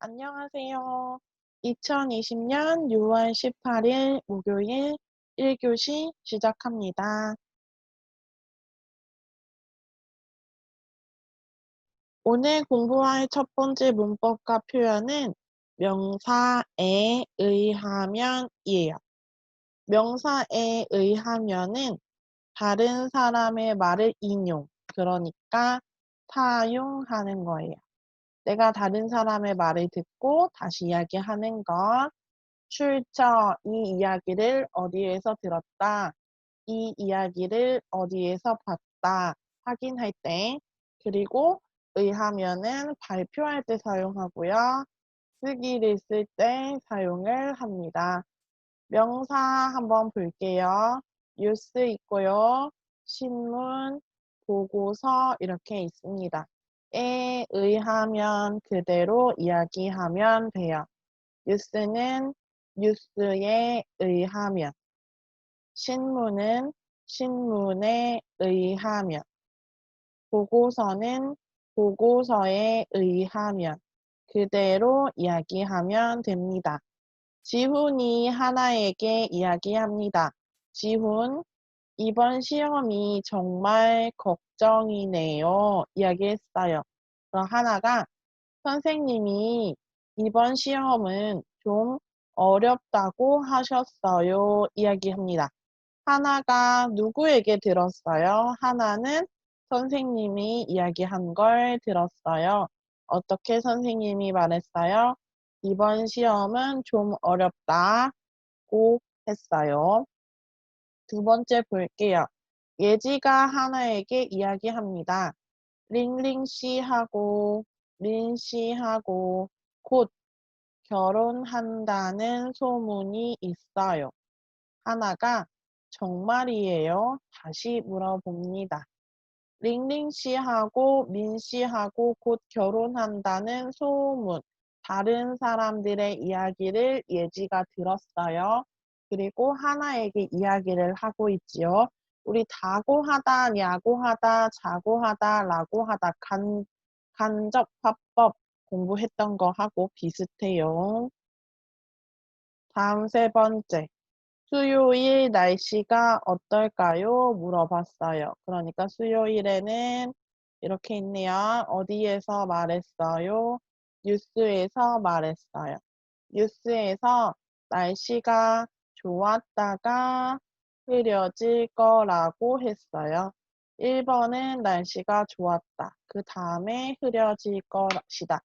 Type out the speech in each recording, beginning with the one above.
안녕하세요. 2020년 6월 18일 목요일 1교시 시작합니다. 오늘 공부할 첫 번째 문법과 표현은 명사에 의하면이에요. 명사에 의하면은 다른 사람의 말을 인용, 그러니까 사용하는 거예요. 내가 다른 사람의 말을 듣고 다시 이야기하는 것. 출처, 이 이야기를 어디에서 들었다. 이 이야기를 어디에서 봤다. 확인할 때. 그리고 의하면은 발표할 때 사용하고요. 쓰기를 쓸 때 사용을 합니다. 명사 한번 볼게요. 뉴스 있고요. 신문, 보고서 이렇게 있습니다. 에 의하면 그대로 이야기하면 돼요. 뉴스는 뉴스에 의하면, 신문은 신문에 의하면, 보고서는 보고서에 의하면 그대로 이야기하면 됩니다. 지훈이 하나에게 이야기합니다. 지훈, 이번 시험이 정말 걱정이네요. 이야기했어요. 그럼 하나가 선생님이 이번 시험은 좀 어렵다고 하셨어요. 이야기합니다. 하나가 누구에게 들었어요? 하나는 선생님이 이야기한 걸 들었어요. 어떻게 선생님이 말했어요? 이번 시험은 좀 어렵다고 했어요. 두 번째 볼게요. 예지가 하나에게 이야기합니다. 링링 씨하고 린 씨하고 곧 결혼한다는 소문이 있어요. 하나가 정말이에요? 다시 물어봅니다. 링링 씨하고 민 씨하고 곧 결혼한다는 소문. 다른 사람들의 이야기를 예지가 들었어요. 그리고 하나에게 이야기를 하고 있지요. 우리 다고하다, 야고하다, 자고하다, 라고하다, 간접 화법 공부했던 거 하고 비슷해요. 다음 세 번째. 수요일 날씨가 어떨까요? 물어봤어요. 그러니까 수요일에는 이렇게 있네요. 어디에서 말했어요? 뉴스에서 말했어요. 뉴스에서 날씨가 좋았다가 흐려질 거라고 했어요. 1번은 날씨가 좋았다. 그 다음에 흐려질 것이다.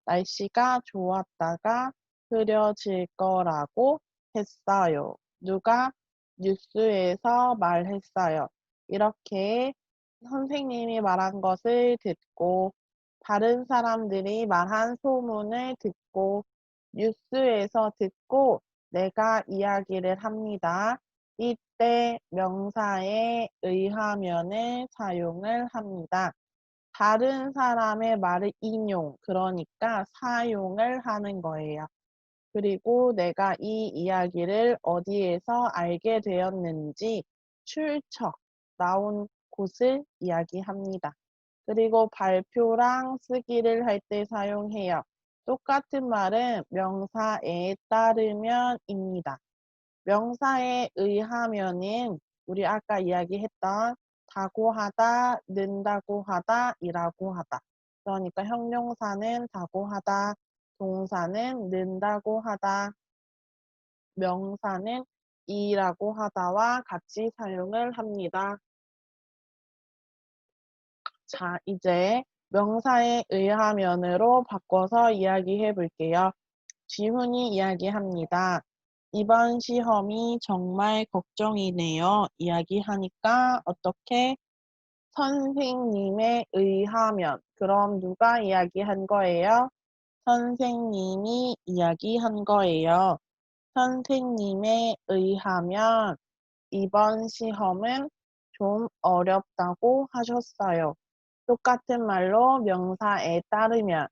날씨가 좋았다가 흐려질 거라고 했어요. 누가? 뉴스에서 말했어요. 이렇게 선생님이 말한 것을 듣고 다른 사람들이 말한 소문을 듣고 뉴스에서 듣고 내가 이야기를 합니다. 이때 명사에 의하면을 사용을 합니다. 다른 사람의 말을 인용, 그러니까 사용을 하는 거예요. 그리고 내가 이 이야기를 어디에서 알게 되었는지 출처, 나온 곳을 이야기합니다. 그리고 발표랑 쓰기를 할 때 사용해요. 똑같은 말은 명사에 따르면입니다. 명사에 의하면은 우리 아까 이야기했던 다고 하다, 는다고 하다, 이라고 하다. 그러니까 형용사는 다고 하다, 동사는 는다고 하다, 명사는 이라고 하다와 같이 사용을 합니다. 자, 이제 명사에 의하면으로 바꿔서 이야기해 볼게요. 지훈이 이야기합니다. 이번 시험이 정말 걱정이네요. 이야기하니까 어떻게? 선생님에 의하면. 그럼 누가 이야기한 거예요? 선생님이 이야기한 거예요. 선생님에 의하면 이번 시험은 좀 어렵다고 하셨어요. 똑같은 말로 명사에 따르면,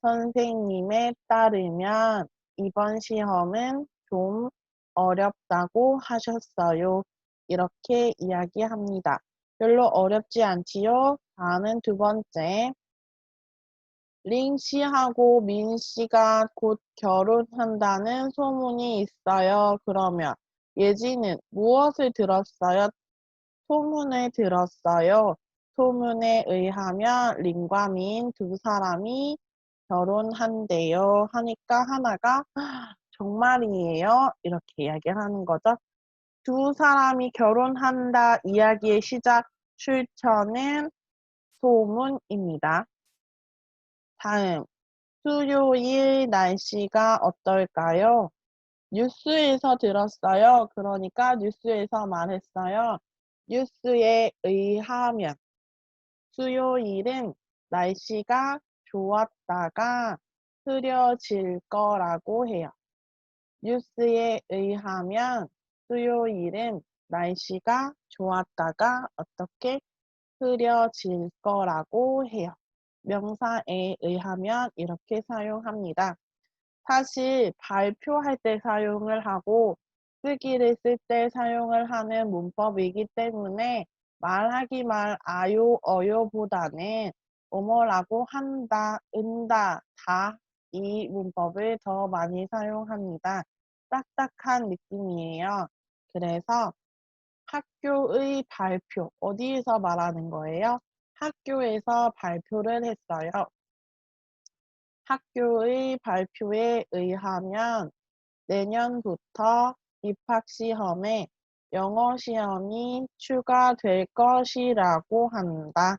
선생님에 따르면 이번 시험은 좀 어렵다고 하셨어요. 이렇게 이야기합니다. 별로 어렵지 않지요? 다음은 두 번째. 링 씨하고 민 씨가 곧 결혼한다는 소문이 있어요. 그러면 예지는 무엇을 들었어요? 소문을 들었어요. 소문에 의하면 링과 민 두 사람이 결혼한대요. 하니까 하나가 정말이에요. 이렇게 이야기를 하는 거죠. 두 사람이 결혼한다 이야기의 시작 출처는 소문입니다. 다음, 수요일 날씨가 어떨까요? 뉴스에서 들었어요. 그러니까 뉴스에서 말했어요. 뉴스에 의하면 수요일은 날씨가 좋았다가 흐려질 거라고 해요. 뉴스에 의하면 수요일은 날씨가 좋았다가 어떻게 흐려질 거라고 해요. 명사에 의하면 이렇게 사용합니다. 사실 발표할 때 사용을 하고 쓰기를 쓸 때 사용을 하는 문법이기 때문에 말하기 말 아요, 어요보다는 뭐뭐라고 한다, 은다, 다 이 문법을 더 많이 사용합니다. 딱딱한 느낌이에요. 그래서 학교의 발표, 어디에서 말하는 거예요? 학교에서 발표를 했어요. 학교의 발표에 의하면 내년부터 입학시험에 영어시험이 추가될 것이라고 한다.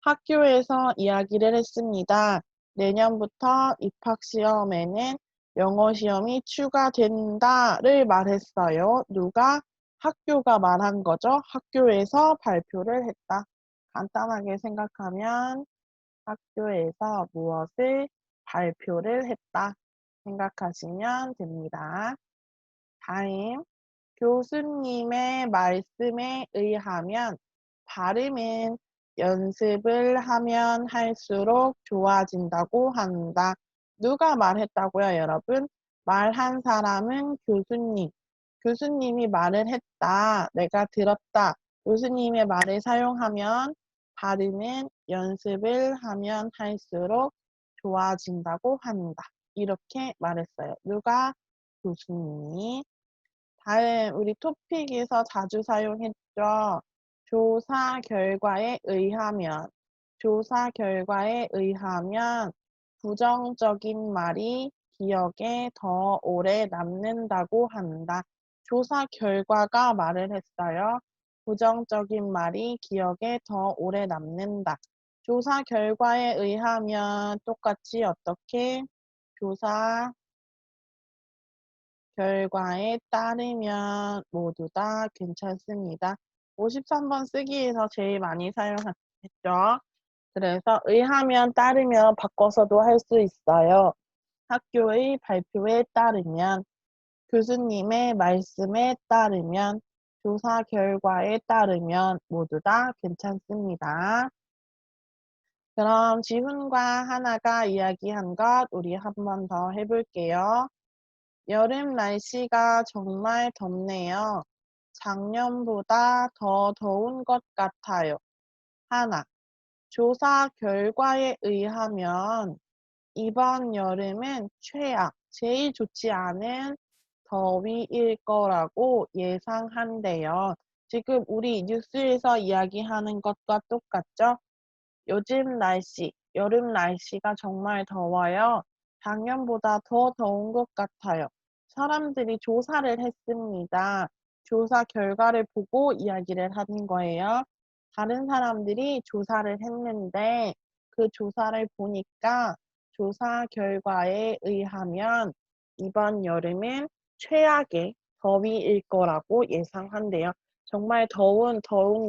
학교에서 이야기를 했습니다. 내년부터 입학시험에는 영어시험이 추가된다를 말했어요. 누가? 학교가 말한 거죠. 학교에서 발표를 했다. 간단하게 생각하면 학교에서 무엇을 발표를 했다 생각하시면 됩니다. 다음, 교수님의 말씀에 의하면 발음은 연습을 하면 할수록 좋아진다고 한다. 누가 말했다고요, 여러분? 말한 사람은 교수님. 교수님이 말을 했다. 내가 들었다. 교수님의 말을 사용하면 발음은 연습을 하면 할수록 좋아진다고 한다. 이렇게 말했어요. 누가? 교수님이. 다음 우리 토픽에서 자주 사용했죠. 조사 결과에 의하면 조사 결과에 의하면 부정적인 말이 기억에 더 오래 남는다고 한다. 조사 결과가 말을 했어요. 부정적인 말이 기억에 더 오래 남는다. 조사 결과에 의하면 똑같이 어떻게 조사 결과에 따르면 모두 다 괜찮습니다. 53번 쓰기에서 제일 많이 사용했죠. 그래서 의하면 따르면 바꿔서도 할 수 있어요. 학교의 발표에 따르면, 교수님의 말씀에 따르면, 조사 결과에 따르면 모두 다 괜찮습니다. 그럼 지훈과 하나가 이야기한 것 우리 한 번 더 해볼게요. 여름 날씨가 정말 덥네요. 작년보다 더 더운 것 같아요. 하나, 조사 결과에 의하면 이번 여름은 최악, 제일 좋지 않은 더위일 거라고 예상한대요. 지금 우리 뉴스에서 이야기하는 것과 똑같죠? 요즘 날씨, 여름 날씨가 정말 더워요. 작년보다 더 더운 것 같아요. 사람들이 조사를 했습니다. 조사 결과를 보고 이야기를 하는 거예요. 다른 사람들이 조사를 했는데 그 조사를 보니까 조사 결과에 의하면 이번 여름은 최악의 더위일 거라고 예상한대요. 정말 더운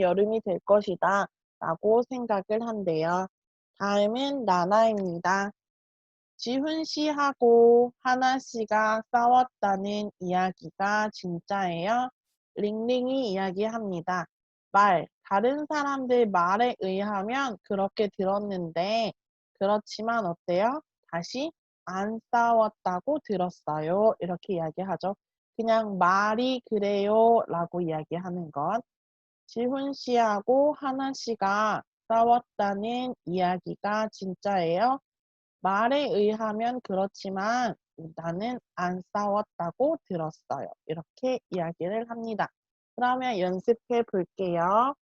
여름이 될 것이다 라고 생각을 한대요. 다음은 나나입니다. 지훈 씨하고 하나 씨가 싸웠다는 이야기가 진짜예요? 링링이 이야기합니다. 다른 사람들 말에 의하면 그렇게 들었는데, 그렇지만 어때요? 다시 안 싸웠다고 들었어요. 이렇게 이야기하죠. 그냥 말이 그래요 라고 이야기하는 것. 지훈 씨하고 하나 씨가 싸웠다는 이야기가 진짜예요? 말에 의하면 그렇지만 나는 안 싸웠다고 들었어요. 이렇게 이야기를 합니다. 그러면 연습해 볼게요.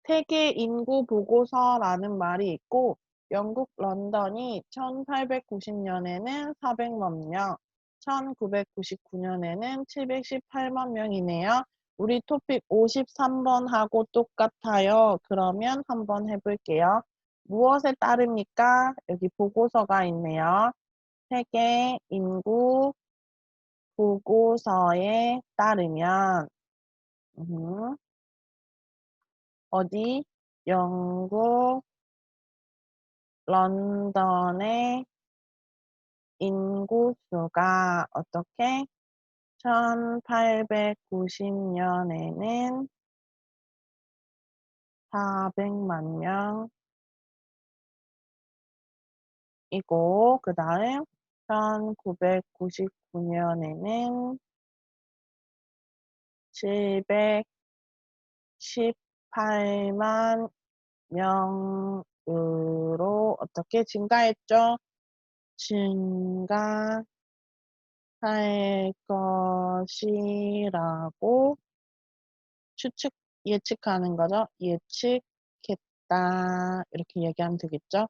세계 인구 보고서라는 말이 있고 영국 런던이 1890년에는 400만 명, 1999년에는 718만 명이네요. 우리 토픽 53번하고 똑같아요. 그러면 한번 해볼게요. 무엇에 따릅니까? 여기 보고서가 있네요. 세계 인구 보고서에 따르면 어디? 영국 런던의 인구수가 어떻게? 1890년에는 400만 명이고 그 다음 1999년에는 718만 명으로 어떻게 증가했죠? 증가할 것이라고 예측하는 거죠. 예측했다. 이렇게 얘기하면 되겠죠.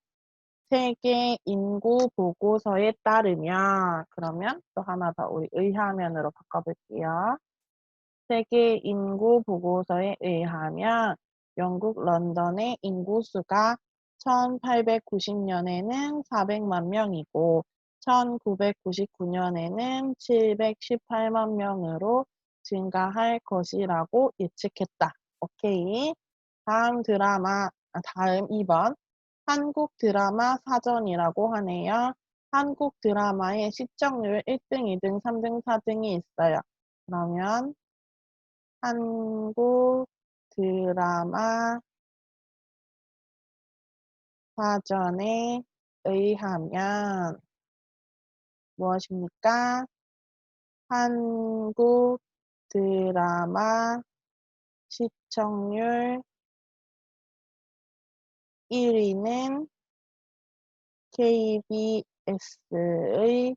세계 인구 보고서에 따르면 그러면 또 하나 더 우리 의하면으로 바꿔볼게요. 세계 인구 보고서에 의하면 영국 런던의 인구수가 1890년에는 400만 명이고 1999년에는 718만 명으로 증가할 것이라고 예측했다. 오케이. 다음 2번. 한국 드라마 사전이라고 하네요. 한국 드라마의 시청률 1등, 2등, 3등, 4등이 있어요. 그러면 한국 드라마 사전에 의하면 무엇입니까? 한국 드라마 시청률 1위는 KBS의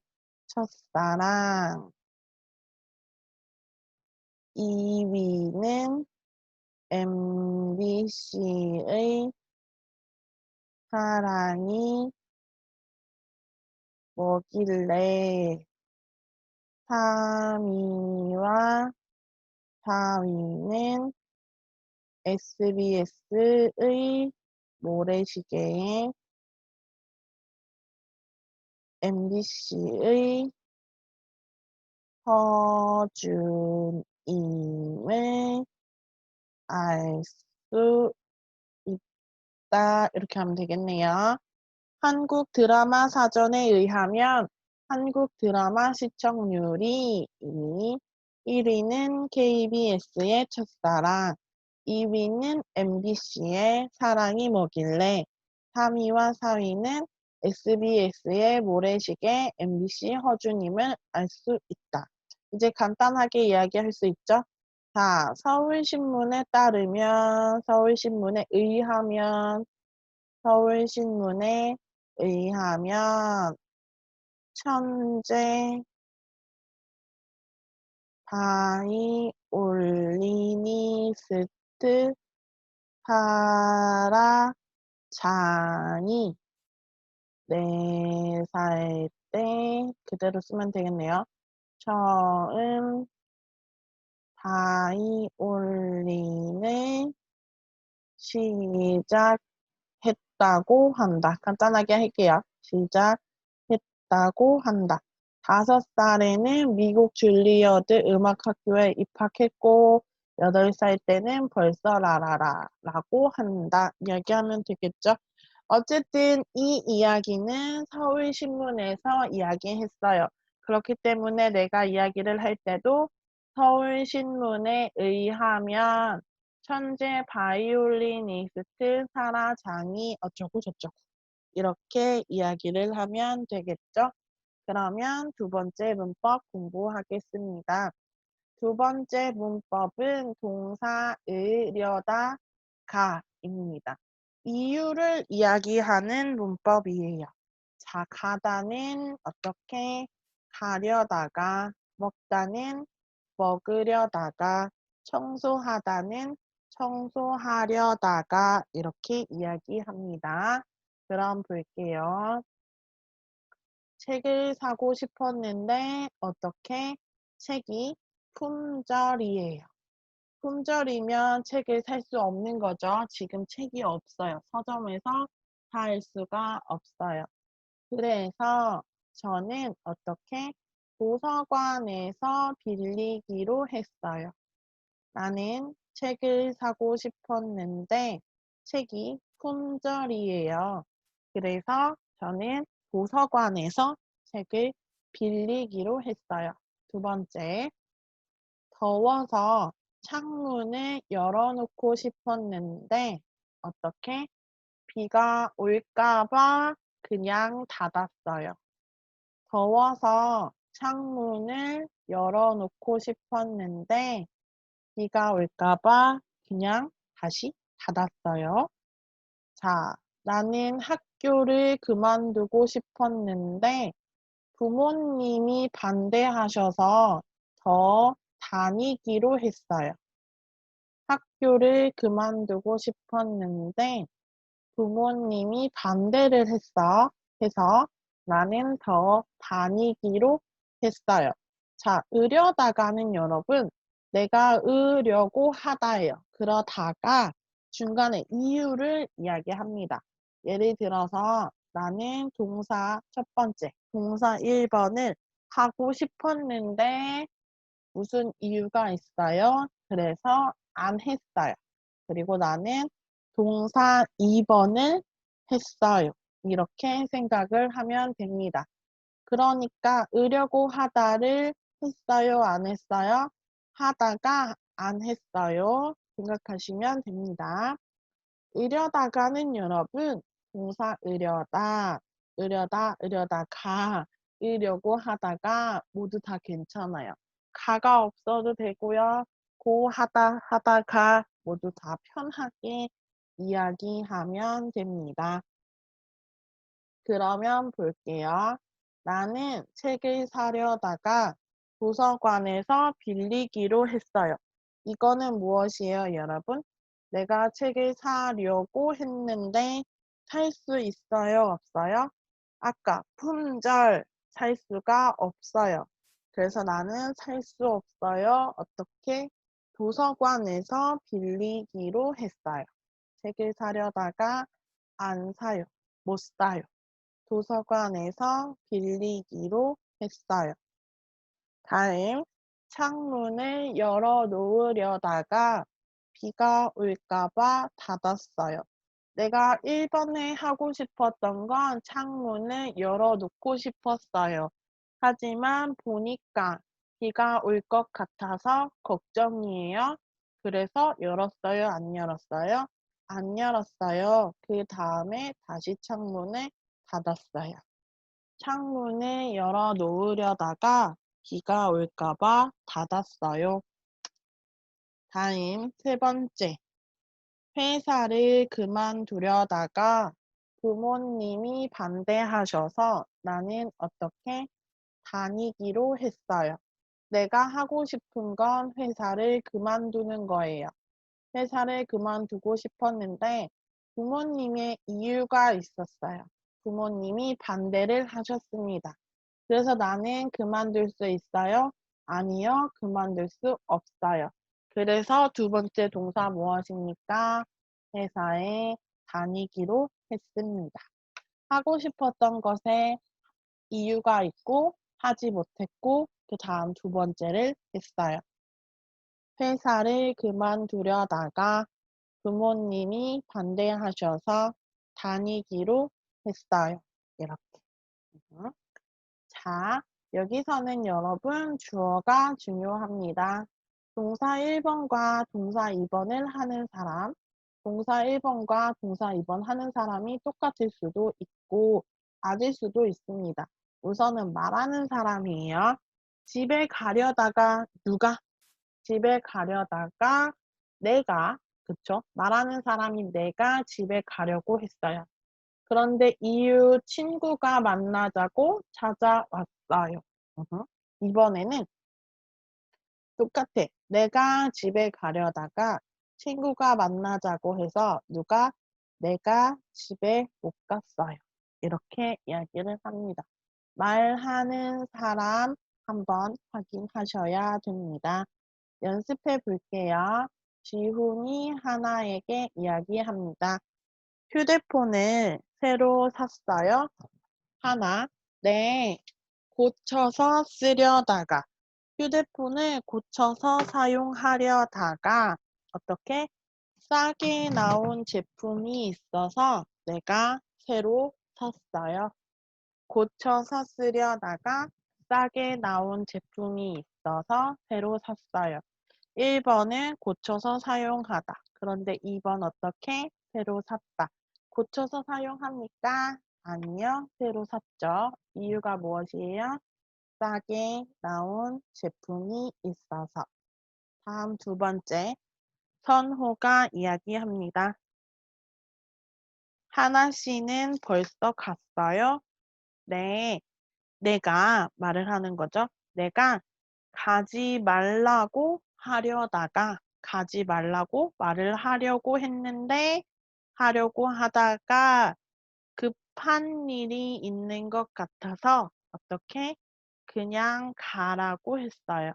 첫사랑, 2위는 MBC의 사랑이 뭐길래 3위와 4위는 SBS의 모래시계에 MBC의 허준임을 알 수 있다. 이렇게 하면 되겠네요. 한국 드라마 사전에 의하면 한국 드라마 시청률이 1위는 KBS의 첫사랑, 2위는 MBC의 사랑이 뭐길래, 3위와 4위는 SBS의 모래시계, MBC 허준임을 알 수 있다. 이제 간단하게 이야기할 수 있죠? 자, 서울신문에 따르면, 서울신문에 의하면 천재 바이올리니스트 사라 장이 4살 때 그대로 쓰면 되겠네요. 처음 바이올린을 시작했다고 한다. 간단하게 할게요. 시작했다고 한다. 5살에는 미국 줄리어드 음악학교에 입학했고 8살 때는 벌써 라라라라고 한다. 이야기하면 되겠죠? 어쨌든 이 이야기는 서울신문에서 이야기했어요. 그렇기 때문에 내가 이야기를 할 때도 서울신문에 의하면 천재 바이올리니스트 사라 장이 어쩌고 저쩌고 이렇게 이야기를 하면 되겠죠. 그러면 두 번째 문법 공부하겠습니다. 두 번째 문법은 동사 으려다 가입니다. 이유를 이야기하는 문법이에요. 자, 가다는 어떻게 가려다가, 먹다는 먹으려다가, 청소하다는 청소하려다가 이렇게 이야기합니다. 그럼 볼게요. 책을 사고 싶었는데 어떻게? 책이 품절이에요. 품절이면 책을 살 수 없는 거죠. 지금 책이 없어요. 서점에서 살 수가 없어요. 그래서 저는 어떻게? 도서관에서 빌리기로 했어요. 나는 책을 사고 싶었는데 책이 품절이에요. 그래서 저는 도서관에서 책을 빌리기로 했어요. 두 번째, 더워서 창문을 열어놓고 싶었는데 어떻게? 비가 올까 봐 그냥 닫았어요. 더워서 창문을 열어놓고 싶었는데 비가 올까 봐 그냥 다시 닫았어요. 자, 나는 학교를 그만두고 싶었는데 부모님이 반대하셔서 더 다니기로 했어요. 학교를 그만두고 싶었는데 부모님이 반대를 해서 나는 더 다니기로 했어요. 자, 으려다가는 여러분, 내가 으려고 하다예요. 그러다가 중간에 이유를 이야기합니다. 예를 들어서 나는 동사 첫 번째, 동사 1번을 하고 싶었는데 무슨 이유가 있어요? 그래서 안 했어요. 그리고 나는 동사 2번을 했어요. 이렇게 생각을 하면 됩니다. 그러니까 으려고 하다를 했어요, 안 했어요? 하다가 안 했어요. 생각하시면 됩니다. 으려다가는 여러분 동사 으려다가, 으려고 하다가 모두 다 괜찮아요. 가가 없어도 되고요. 고 하다가 모두 다 편하게 이야기하면 됩니다. 그러면 볼게요. 나는 책을 사려다가 도서관에서 빌리기로 했어요. 이거는 무엇이에요, 여러분? 내가 책을 사려고 했는데 살 수 있어요, 없어요? 아까 품절 살 수가 없어요. 그래서 나는 살 수 없어요. 어떻게? 도서관에서 빌리기로 했어요. 책을 사려다가 안 사요. 못 사요. 도서관에서 빌리기로 했어요. 다음, 창문을 열어 놓으려다가 비가 올까 봐 닫았어요. 내가 1번에 하고 싶었던 건 창문을 열어 놓고 싶었어요. 하지만 보니까 비가 올 것 같아서 걱정이에요. 그래서 열었어요, 안 열었어요? 안 열었어요. 그 다음에 다시 창문을 닫았어요. 창문을 열어 놓으려다가 비가 올까 봐 닫았어요. 다음 세 번째. 회사를 그만두려다가 부모님이 반대하셔서 나는 어떻게 다니기로 했어요. 내가 하고 싶은 건 회사를 그만두는 거예요. 회사를 그만두고 싶었는데 부모님의 이유가 있었어요. 부모님이 반대를 하셨습니다. 그래서 나는 그만둘 수 있어요? 아니요, 그만둘 수 없어요. 그래서 두 번째 동사 무엇입니까? 회사에 다니기로 했습니다. 하고 싶었던 것에 이유가 있고 하지 못했고 그 다음 두 번째를 했어요. 회사를 그만두려다가 부모님이 반대하셔서 다니기로 했어요. 이렇게. 자, 여기서는 여러분 주어가 중요합니다. 동사 1번과 동사 2번을 하는 사람, 동사 1번과 동사 2번 하는 사람이 똑같을 수도 있고 맞을 수도 있습니다. 우선은 말하는 사람이에요. 집에 가려다가 누가? 집에 가려다가 내가, 그쵸? 말하는 사람이 내가 집에 가려고 했어요. 그런데 이유 친구가 만나자고 찾아왔어요. 으흠. 이번에는 똑같아. 내가 집에 가려다가 친구가 만나자고 해서 내가 집에 못 갔어요. 이렇게 이야기를 합니다. 말하는 사람 한번 확인하셔야 됩니다. 연습해 볼게요. 지훈이 하나에게 이야기합니다. 휴대폰을 새로 샀어요. 하나, 네, 고쳐서 쓰려다가, 휴대폰을 고쳐서 사용하려다가, 어떻게? 싸게 나온 제품이 있어서 내가 새로 샀어요. 고쳐서 쓰려다가 싸게 나온 제품이 있어서 새로 샀어요. 1번은 고쳐서 사용하다. 그런데 2번 어떻게? 새로 샀다. 고쳐서 사용합니까? 아니요. 새로 샀죠. 이유가 무엇이에요? 싸게 나온 제품이 있어서. 다음 두 번째. 선호가 이야기합니다. 하나 씨는 벌써 갔어요? 네. 내가 말을 하는 거죠. 내가 가지 말라고 하려다가 가지 말라고 말을 하려고 했는데 하려고 하다가 급한 일이 있는 것 같아서 어떻게 그냥 가라고 했어요.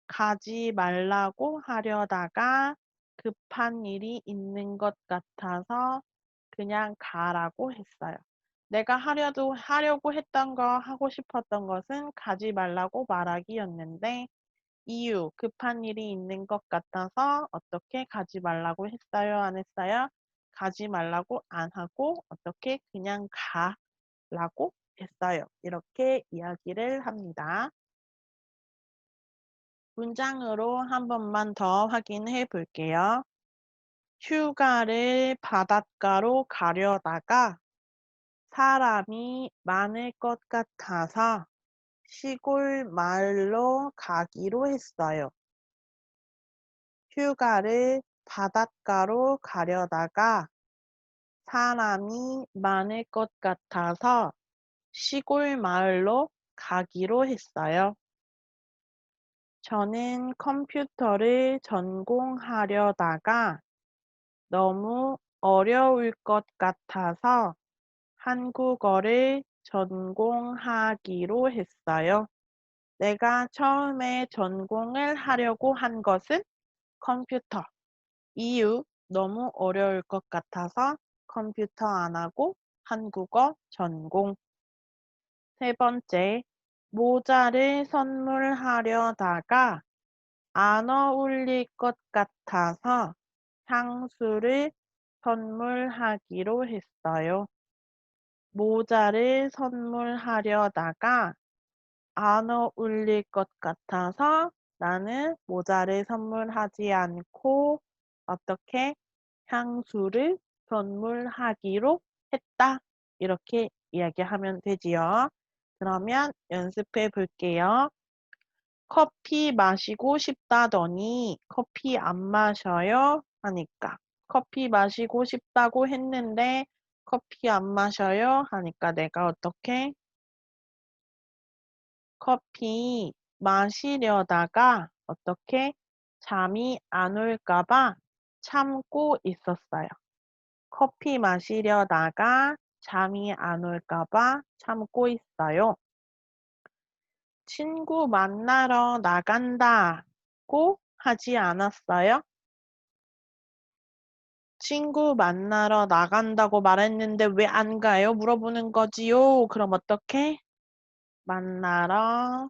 가지 말라고 하려다가 급한 일이 있는 것 같아서 그냥 가라고 했어요. 내가 하려고 했던 거, 하고 싶었던 것은 가지 말라고 말하기였는데, 이유, 급한 일이 있는 것 같아서 어떻게 가지 말라고 했어요? 안 했어요? 가지 말라고 안 하고 어떻게 그냥 가라고 했어요. 이렇게 이야기를 합니다. 문장으로 한 번만 더 확인해 볼게요. 휴가를 바닷가로 가려다가 사람이 많을 것 같아서 시골 마을로 가기로 했어요. 휴가를 바닷가로 가려다가 사람이 많을 것 같아서 시골 마을로 가기로 했어요. 저는 컴퓨터를 전공하려다가 너무 어려울 것 같아서 한국어를 전공하기로 했어요. 내가 처음에 전공을 하려고 한 것은 컴퓨터. 이유, 너무 어려울 것 같아서 컴퓨터 안 하고 한국어 전공. 세 번째, 모자를 선물하려다가 안 어울릴 것 같아서 향수를 선물하기로 했어요. 모자를 선물하려다가 안 어울릴 것 같아서 나는 모자를 선물하지 않고 어떻게 향수를 선물하기로 했다. 이렇게 이야기하면 되지요. 그러면 연습해 볼게요. 커피 마시고 싶다더니 커피 안 마셔요? 하니까 커피 마시고 싶다고 했는데 커피 안 마셔요? 하니까 내가 어떻게 커피 마시려다가 어떻게 잠이 안 올까 봐 참고 있었어요. 커피 마시려다가 잠이 안 올까 봐 참고 있어요. 친구 만나러 나간다고 하지 않았어요? 친구 만나러 나간다고 말했는데 왜 안 가요? 물어보는 거지요. 그럼 어떻게? 만나러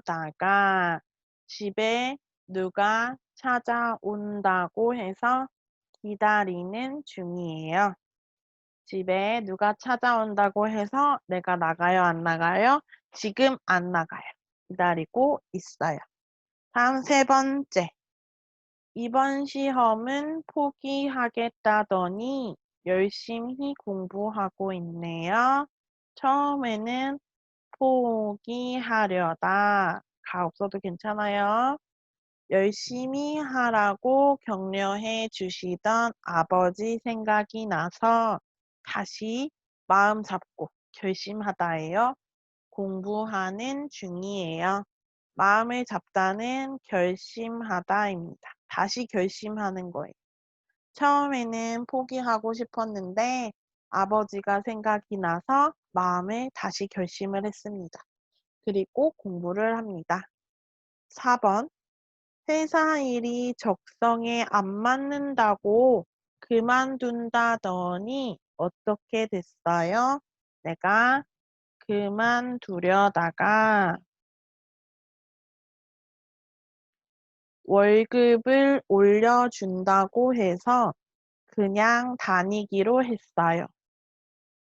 나가려다가 집에 누가 찾아온다고 해서 기다리는 중이에요. 집에 누가 찾아온다고 해서 내가 나가요, 안 나가요? 지금 안 나가요. 기다리고 있어요. 다음 세 번째. 이번 시험은 포기하겠다더니 열심히 공부하고 있네요. 처음에는 포기하려다 가 없어도 괜찮아요. 열심히 하라고 격려해 주시던 아버지 생각이 나서 다시 마음 잡고 결심하다예요. 공부하는 중이에요. 마음을 잡다는 결심하다입니다. 다시 결심하는 거예요. 처음에는 포기하고 싶었는데 아버지가 생각이 나서 마음을 다시 결심을 했습니다. 그리고 공부를 합니다. 4번. 회사 일이 적성에 안 맞는다고 그만둔다더니 어떻게 됐어요? 내가 그만두려다가 월급을 올려준다고 해서 그냥 다니기로 했어요.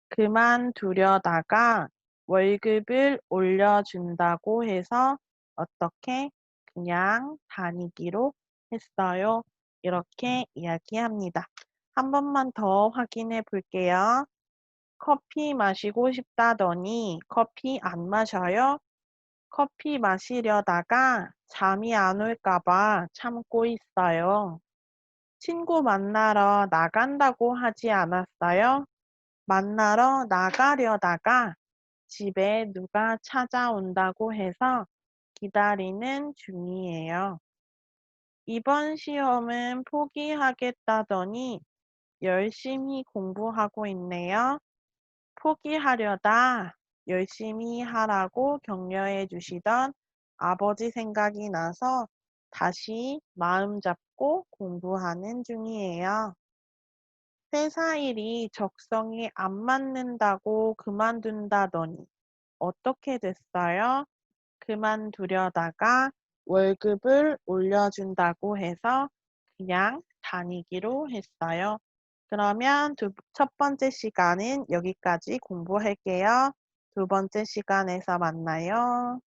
그만두려다가 월급을 올려준다고 해서 어떻게 그냥 다니기로 했어요. 이렇게 이야기합니다. 한 번만 더 확인해 볼게요. 커피 마시고 싶다더니 커피 안 마셔요? 커피 마시려다가 잠이 안 올까 봐 참고 있어요. 친구 만나러 나간다고 하지 않았어요? 만나러 나가려다가 집에 누가 찾아온다고 해서 기다리는 중이에요. 이번 시험은 포기하겠다더니 열심히 공부하고 있네요. 포기하려다 열심히 하라고 격려해 주시던 아버지 생각이 나서 다시 마음 잡고 공부하는 중이에요. 회사 일이 적성에 안 맞는다고 그만둔다더니 어떻게 됐어요? 그만두려다가 월급을 올려준다고 해서 그냥 다니기로 했어요. 그러면 첫 번째 시간은 여기까지 공부할게요. 두 번째 시간에서 만나요.